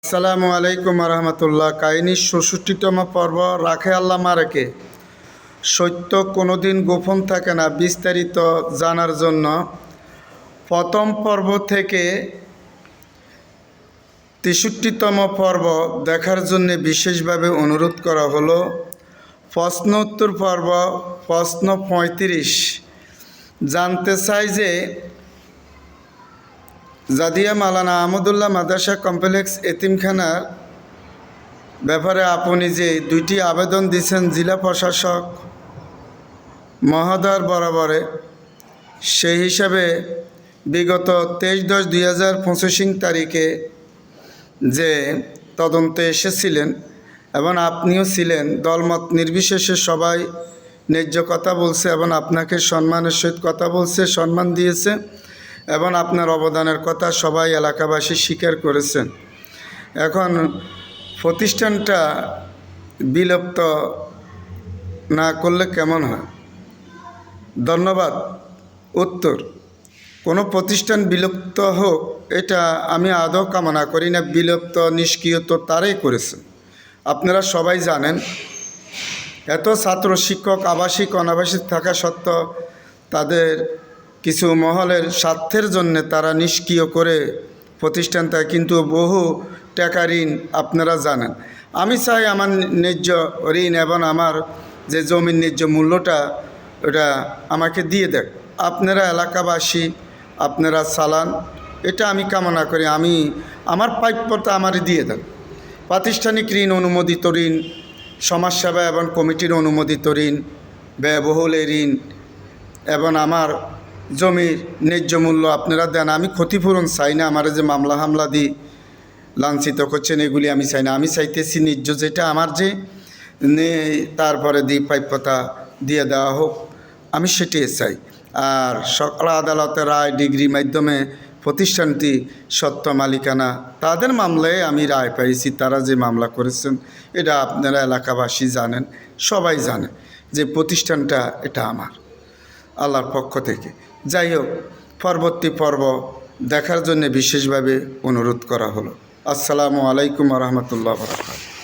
আসসালামু আলাইকুম রহমতুল্লাহ। কাহিনীর ৬৬তম পর্ব, রাখে আল্লাহ মারেকে। সত্য কোনোদিন গোপন থাকে না। বিস্তারিত জানার জন্য প্রথম পর্ব থেকে ৬৩তম পর্ব দেখার জন্য বিশেষভাবে অনুরোধ করা হলো। প্রশ্ন উত্তর পর্ব, প্রশ্ন ৩৫ জানতে চাই যে জাদিয়া মাওলানা আহমদুল্লাহ মাদ্রাসা কমপ্লেক্স এতিমখানার ব্যাপারে আপনি যে দুইটি আবেদন দিয়েছেন জেলা প্রশাসক মহোদয়ের বরাবরে, সেই হিসাবে বিগত 23/10/2025 তারিখে যে তদন্তে এসেছিলেন এবং আপনিও ছিলেন, দলমত নির্বিশেষে সবাই ন্যায্য কথা বলছে এবং আপনাকে সম্মানের সহিত কথা বলছে, সম্মান দিয়েছে এবং আপনার অবদানের কথা সবাই এলাকাবাসী স্বীকার করেছেন। এখন প্রতিষ্ঠানটা বিলুপ্ত না করলে কেমন হয়? ধন্যবাদ। উত্তর, কোনো প্রতিষ্ঠান বিলুপ্ত হোক এটা আমি আদৌ কামনা করি না। বিলুপ্ত নিষ্ক্রিয় তো তারাই করেছেন। আপনারা সবাই জানেন, এত ছাত্র শিক্ষক আবাসিক অনাবাসিক থাকা সত্ত্বেও তাদের কিছু মহলের স্বার্থের জন্য তারা নিষ্ক্রিয় করে প্রতিষ্ঠানটা, কিন্তু বহু টাকা ঋণ আপনারা জানেন। আমি চাই আমার ন্যায্য ঋণ এবং আমার যে জমির ন্যায্য মূল্যটা ওটা আমাকে দিয়ে দেখ। আপনারা এলাকাবাসী আপনারা চালান, এটা আমি কামনা করি। আমি আমার প্রাপ্যতা আমারই দিয়ে দেন। প্রাতিষ্ঠানিক ঋণ, অনুমোদিত ঋণ, সমাজসেবা এবং কমিটির অনুমোদিত ঋণ, ব্যয়বহুল ঋণ এবং আমার জমির ন্যায্য মূল্য আপনারা দেন। আমি ক্ষতিপূরণ চাই না। আমার যে মামলা হামলা দিয়ে লাঞ্ছিত করছেন এগুলি আমি চাই না। আমি চাইতেছি ন্যায্য যেটা আমার যে তারপরে দিয়ে প্রাপ্যতা দিয়ে দেওয়া হোক, আমি সেটাই চাই। আর সকল আদালতের রায় ডিগ্রি মাধ্যমে প্রতিষ্ঠানটি সত্য মালিকানা, তাদের মামলায় আমি রায় পাইছি। তারা যে মামলা করেছেন এটা আপনারা এলাকাবাসী জানেন, সবাই জানে যে প্রতিষ্ঠানটা এটা আমার আল্লাহর পক্ষ থেকে। যাই হোক, পরবর্তী পর্ব দেখার জন্য বিশেষভাবে অনুরোধ করা হলো। আসসালামু আলাইকুম রহমতুল্লাহ বারাকাতুহু।